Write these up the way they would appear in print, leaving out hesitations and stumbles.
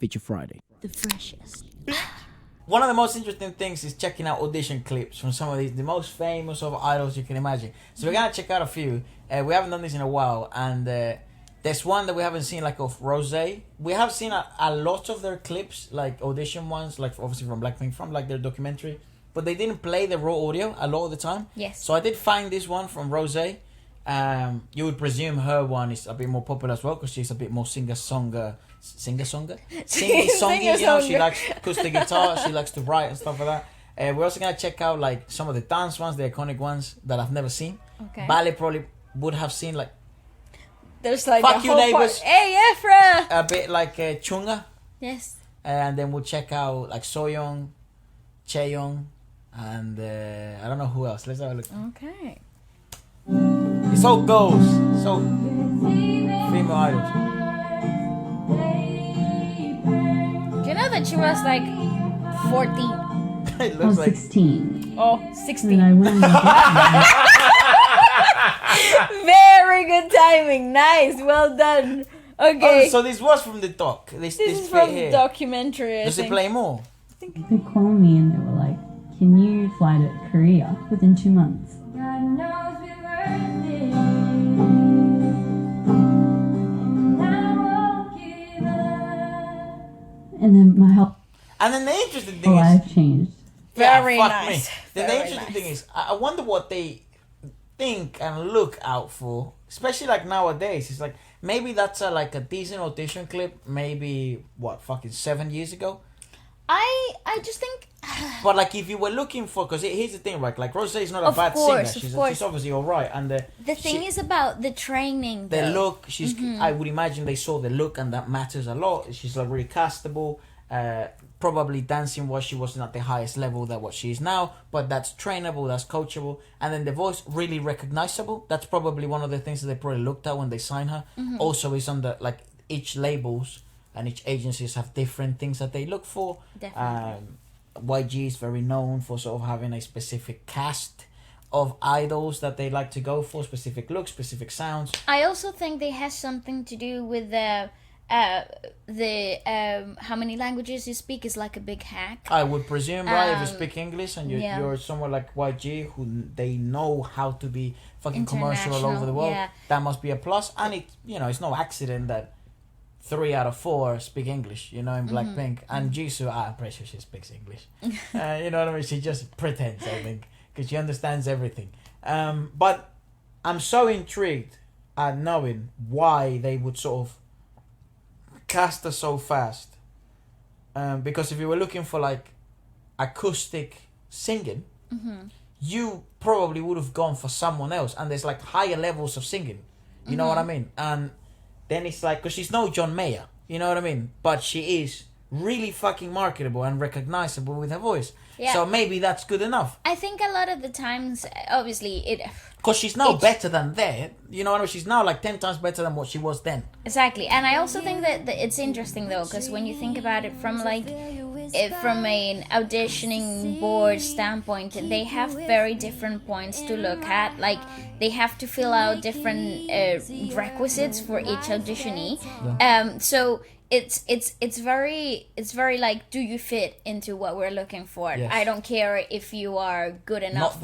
Feature Friday. The freshest. One of the most interesting things is checking out audition clips from some of the most famous of idols you can imagine. So we're gonna check out a few. We haven't done this in a while, and there's one that we haven't seen, like of Rosé. We have seen a lot of their clips, like audition ones, like obviously from Blackpink, from like their documentary, but they didn't play the raw audio a lot of the time. Yes. So I did find this one from Rosé. You would presume her one is a bit more popular as well because she's a bit more singer-songer. Sing-songy, you know, she likes acoustic guitar, she likes to write and stuff like that. We're also gonna check out like some of the dance ones, the iconic ones that I've never seen. Okay. Bale probably would have seen, like There's like Fuck a You whole Neighbours. part. Hey Efra. a bit like Chunga, Yes. and then we'll check out like Soyeon, Chaeyoung, and I don't know who else. Let's have a look. Okay. It's all girls, so female idols. Do you know that she was like 14? It I looks was like 16. Oh, And 16. I went on Very good timing. Nice. Well done. Okay. Oh, so this was from the doc. This this is bit from here. the documentary. I Does it think. play more? They called me and they were like, can you fly to Korea within 2 months? And then my whole And then the interesting thing is, life changed. Very fuck nice. me. The Very interesting nice. thing is, I wonder what they think and look out for, especially like nowadays. It's like maybe that's like a decent audition clip. Maybe what, fucking 7 years ago. I just think. But like if you were looking for, because here's the thing, right? Like Rosé is not a Of bad course, singer. of course. She's obviously all right, and The thing is about the training. the though. look, she's I would imagine they saw the look, and that matters a lot. She's like really castable. Probably dancing was, she wasn't at the highest level that what she is now, but that's trainable, that's coachable. And then the voice, really recognizable. That's probably one of the things that they probably looked at when they signed her. Also is on the, like, each labels and each agencies have different things that they look for. Definitely. YG is very known for sort of having a specific cast of idols that they like to go for, specific looks, specific sounds. I also think they have something to do with the how many languages you speak is like a big hack. I would presume, right? If you Um, speak English and yeah. you're somewhere like YG, who they know how to be fucking commercial all over the world, yeah. that must be a plus. And it, you know, it's no accident that 3 out of 4 speak English. You know, in Blackpink, and Jisoo, I'm pretty sure she speaks English. You know what I mean? She just pretends, I think, because she understands everything. But I'm so intrigued at knowing why they would sort of cast her so fast. Because if you were looking for like acoustic singing, you probably would have gone for someone else. And there's like higher levels of singing. You know what I mean? And then it's like, because she's no John Mayer, you know what I mean? But she is really fucking marketable and recognizable with her voice. Yeah. So maybe that's good enough. I think a lot of the times, obviously, Because she's now It's- better than then. You know what I mean? She's now like 10 times better than what she was then. exactly. And I also think that it's interesting though, because when you think about it from like from an auditioning board standpoint, they have very different points to look at. Like they have to fill out different requisites for each auditionee. So it's very like, do you fit into what we're looking for? Yes. I don't care if you are good enough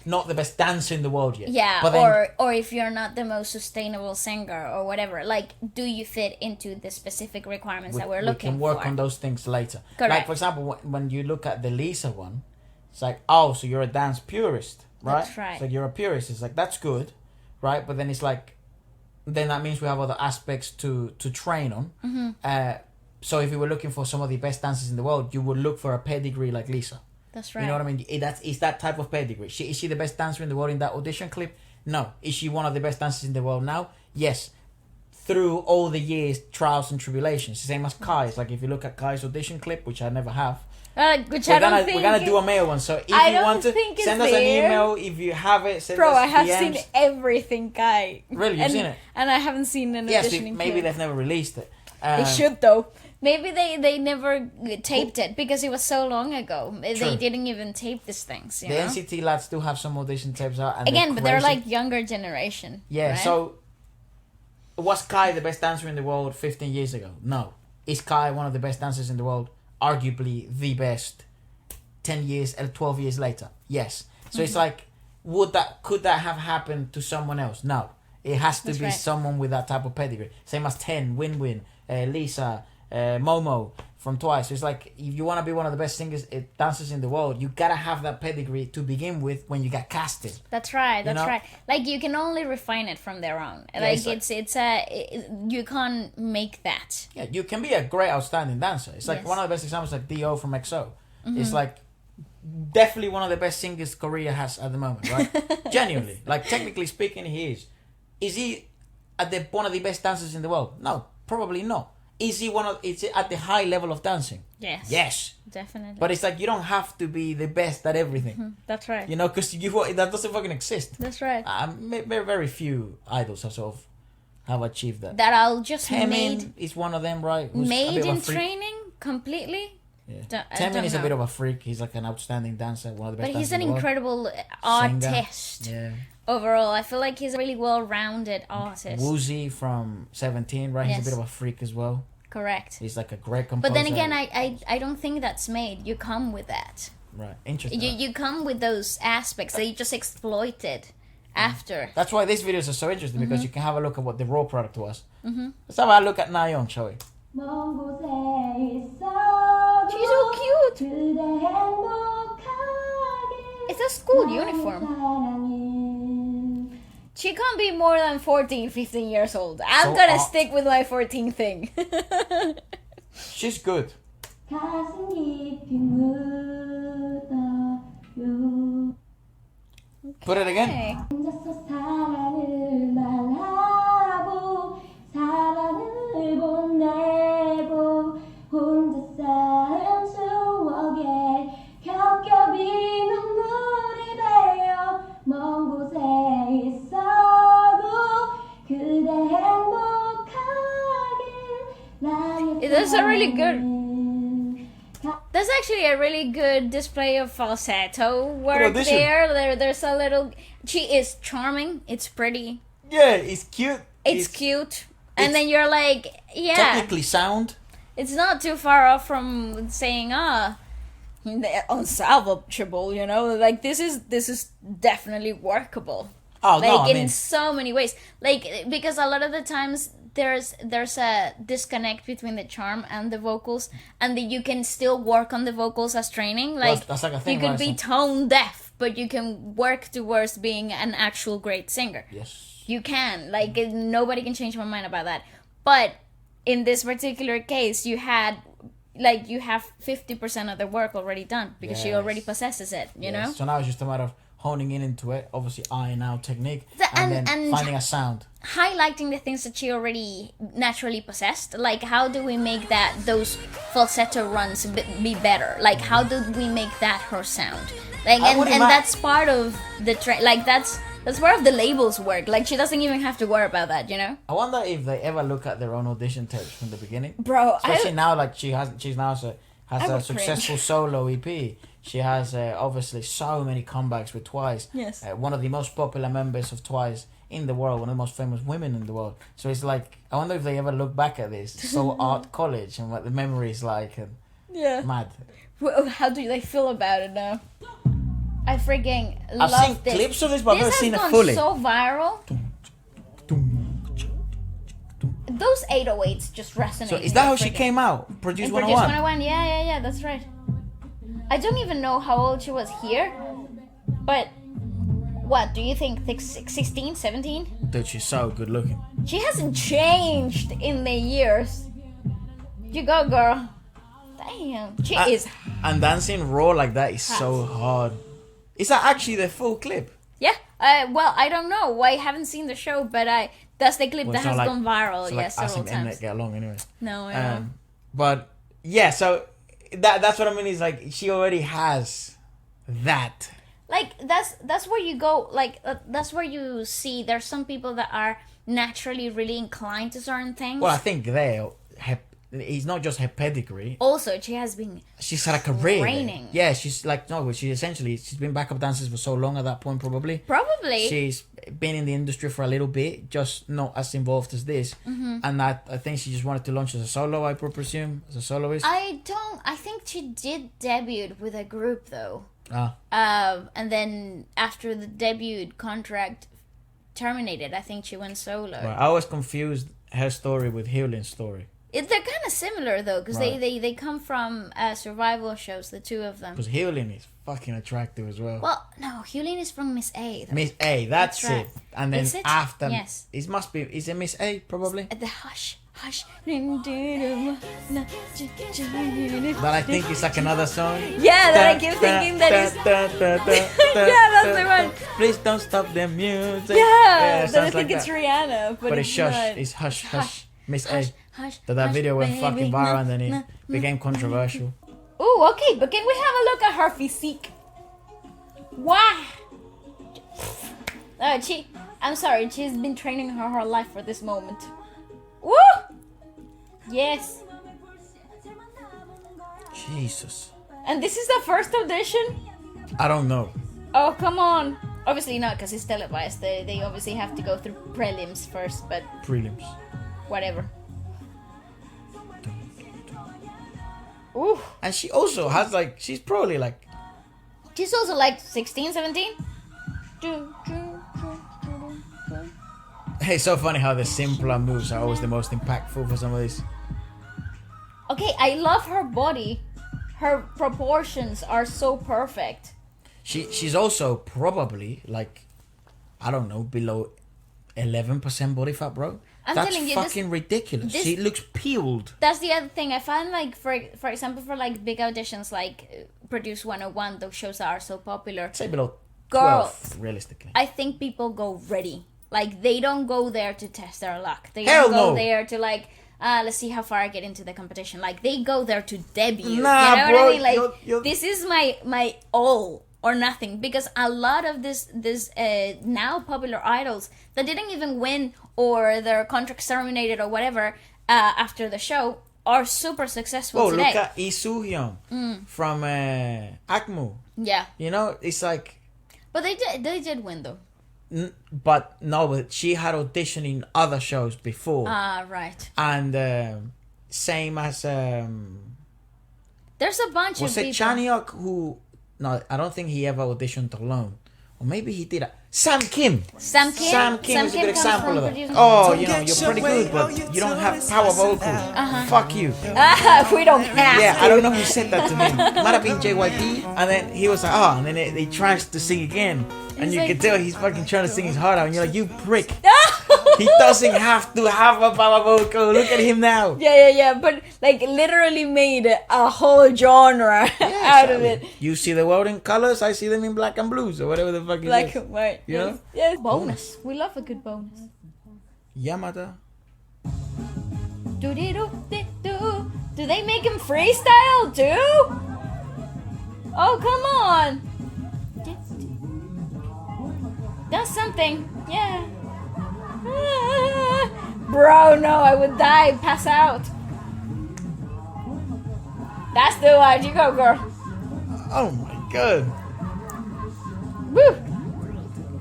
Not the best dancer in the world yet. yeah, But then, or if you're not the most sustainable singer or whatever, like, do you fit into the specific requirements that we're we looking can work for? on those things later. Correct. Like for example, when you look at the Lisa one, it's like, oh, so you're a dance purist, right? That's right. So you're a purist. It's like, that's good, right? But then it's like, then that means we have other aspects to train on. So if you were looking for some of the best dancers in the world, you would look for a pedigree like Lisa. That's right. You know what I mean? Is that type of pedigree. Is she the best dancer in the world in that audition clip? No. Is she one of the best dancers in the world now? Yes. Through all the years, trials and tribulations. The same as Kai's. Like if you look at Kai's audition clip, which I never have, Which we're I don't gonna, think. we're gonna do a male one. So if I you don't want to think it's send us an there. email, if you have it, send Bro, us I have DMs. seen everything, guy. Really, you've seen it? And I haven't seen an Yes, auditioning maybe clip. they've never released it. They should though. Maybe they never taped it because it was so long ago. True. They didn't even tape these things. You The know? NCT lads do have some audition tapes out. And Again, but they're crazy. like younger generation. Yeah, right? so was Kai the best dancer in the world 15 years ago? No. Is Kai one of the best dancers in the world? Arguably the best. 10 years, 12 years later, yes. So it's like, could that have happened to someone else? No. It has to be someone with that type of pedigree. Same as Ten, Win, Lisa, Momo from Twice. So it's like, if you want to be one of the best singers, dancers in the world, you gotta have that pedigree to begin with when you get casted. That's right. Right. Like, you can only refine it from their own. Yeah, like you can't make that. Yeah, you can be a great, outstanding dancer. It's like one of the best examples, like Dio from XO. It's like definitely one of the best singers Korea has at the moment, right? Genuinely, like technically speaking, he is. Is he one of the best dancers in the world? No, probably not. Is he is it at the high level of dancing? Yes. Yes. Definitely. But it's like, you don't have to be the best at everything. That's right. You know, because that doesn't fucking exist. That's right. Very, very few idols have achieved that. That I'll just Taemin is one of them, right? Who's made in training completely. Yeah. Taemin is a bit of a freak. He's like an outstanding dancer, one of the best. But he's an in the incredible world. artist. Yeah. Overall, I feel like he's a really well-rounded artist. Woozy from 17, right? He's a bit of a freak as well. Correct. He's like a great composer. But then again, I don't think that's made. You come with that. Right. Interesting. You come with those aspects that you just exploited after. That's why these videos are so interesting, because you can have a look at what the raw product was. Let's have a look at Nayeon, shall we? She's so cute. It's a school uniform. She can't be more than 14, 15 years old. I'm gonna stick with my 14 thing. She's good. Put it again. That's a really good. That's actually a really good display of falsetto work there. There's a little. She is charming. It's pretty. Yeah, it's cute. It's cute. And then you're like, yeah. Technically sound. It's not too far off from saying, unsalvageable, you know? Like, this is definitely workable. Oh, like, no, I mean, in so many ways. Like, because a lot of the times there's a disconnect between the charm and the vocals, and that you can still work on the vocals as training. Like, that's like a thing, you could right? be tone deaf, but you can work towards being an actual great singer. Yes. You can. Like, nobody can change my mind about that. But in this particular case, you have 50% of the work already done, because she already possesses it, you know? So now it's just a matter of honing in into it, obviously iron out technique, and then finding a sound. Highlighting the things that she already naturally possessed. Like, how do we make those falsetto runs be better? Like, how do we make that her sound? Like, and that's part of the like, that's part of the label's work. Like, she doesn't even have to worry about that, you know? I wonder if they ever look at their own audition tapes from the beginning. Bro, especially now, like, she's now has a successful solo EP. She has obviously so many comebacks with Twice. Yes. One of the most popular members of Twice in the world, one of the most famous women in the world. So it's like, I wonder if they ever look back at this Seoul Art College and what the memory is like. And mad. How do they feel about it now? I freaking love this. I've seen clips of this, but I've never seen it fully. This has gone so viral. Those 808s just resonate. So is that how she came out? Produced 101? Produced 101, yeah, that's right. I don't even know how old she was here, but what do you think? 16, 17? Dude, she's so good looking. She hasn't changed in the years. You go, girl. Damn, she is. And dancing raw like that is so hard. Is that actually the full clip? Yeah. Well, I don't know. I haven't seen the show, but that's the clip that has gone viral. So Yes, several times. Get along anyway. No, I know. But yeah, so that's what I mean. Is like, she already has that. Like, that's where you go. Like, that's where you see there's some people that are naturally really inclined to certain things. Well, I think they it's not just her pedigree. Also, she has been She's had a career. training. Yeah, she's like she's been backup dancers for so long at that point probably. Probably. She's been in the industry for a little bit, just not as involved as this. And I think she just wanted to launch as a solo, I presume, as a soloist. I think she did debut with a group though. Ah. And then after the debut contract terminated, I think she went solo. Right. I was confused her story with Hyulin's story. They're kind of similar though, because Right. they come from survival shows, the two of them. Because Hyulin is fucking attractive as well. Well, no, Hyulin is from Miss A. Though. Miss A, that's right. it. And then Is it? after, Yes. It must be. Is it Miss A probably? The hush. That I think is like another song. Yeah, that I keep thinking that is. Yeah, that's the one. Please don't stop the music. Yeah, it that I sounds think like it's that. Rihanna, But it's shush. not. It's hush, Hush. hush. Miss Hush, A. hush, That hush, video went baby, fucking no, viral and then no, it became controversial. Ooh, okay, but can we have a look at her physique? Why? I'm sorry, she's been training her whole life for this moment. Woo! Yes. Jesus. And this is the first audition? I don't know. Oh, come on. Obviously not, because it's televised. They obviously have to go through prelims first, but Prelims. whatever. Ooh. And she also has like, she's probably like, She's also like 16, 17? it's so funny how the simpler moves are always the most impactful for some of these. Okay, I love her body. Her proportions are so perfect. She's also probably like, I don't know, below 11% body fat, bro. I'm That's telling you, fucking ridiculous. this- She looks peeled. That's the other thing. I find like for example for like big auditions like Produce 101, those shows that are so popular. Say below Girl. 12, realistically. I think people go ready. Like they don't go there to test their luck. They Hell don't go no. there to like let's see how far I get into the competition. Like they go there to debut. Nah, you know bro, what I mean? Like you're- this is my all or nothing, because a lot of this now popular idols that didn't even win or their contracts terminated or whatever after the show are super successful Oh, today. look at Lee Soo-hyun from Akmu. Yeah, You know, it's like, but they did win though. but she had auditioned in other shows before. Ah, right. And same as, There's a bunch was of it people. Chaniok who, no, I don't think he ever auditioned alone. Or maybe he did. Sam Kim. Sam Kim. Sam Kim is a good comes example from of that. producing- Oh, you know, you're pretty good, but you don't have power vocals. Fuck you. We don't have Yeah, to. I don't know who said that to him. Might have been JYP. And then he was like, oh, and then he tries to sing again. And He's you like- can tell he's fucking trying to sing his heart out. And you're like, you prick. He doesn't have to have a power vocal. Look at him now. Yeah. But like literally made a whole genre out of it. You see the world in colors, I see them in black and blues, or whatever the fuck it Like is. right. You know? Yes. Bonus. We love a good bonus. Yamada. Do-de-do-de-do. Do they make him freestyle too? Oh, come on. That's something. Yeah. Bro, no, I would die, pass out. That's the one. You go, girl. Oh my god. Woo.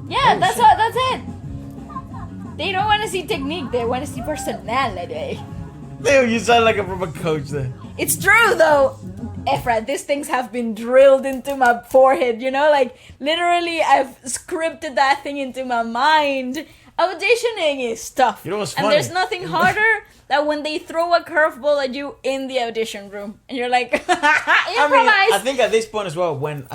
Yeah, that's all. That's it. They don't want to see technique. They want to see personality. Dude, you sound like a proper coach there. It's true though, Efra. These things have been drilled into my forehead. You know, like literally, I've scripted that thing into my mind. Auditioning is tough, You know what's and funny? there's nothing harder than when they throw a curveball at you in the audition room, and you're like, improvise. I think at this point as well, when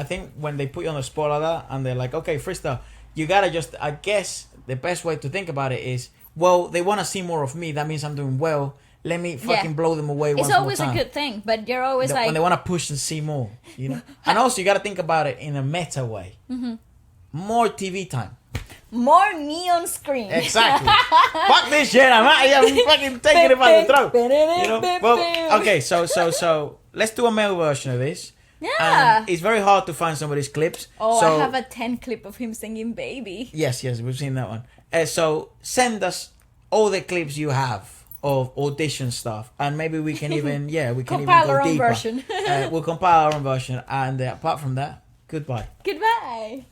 they put you on the spot like that, and they're like, okay, freestyle, you gotta just, I guess the best way to think about it is, well, they want to see more of me. That means I'm doing well. Let me fucking blow them away once It's more always a time. good thing, but you're always like, When they want to push and see more, you know. And also, you gotta think about it in a meta way. Mm-hmm. More TV time. more neon screen. Exactly. Fuck this shit. I'm fucking taking it by the throat. You know? Well, okay, so let's do a male version of this. Yeah. It's very hard to find some of these clips. Oh, so, I have a 10 clip of him singing Baby. Yes, we've seen that one. So send us all the clips you have of audition stuff, and maybe we can even we can Compile even our go own deeper. version. We'll compile our own version, and apart from that, goodbye. Goodbye.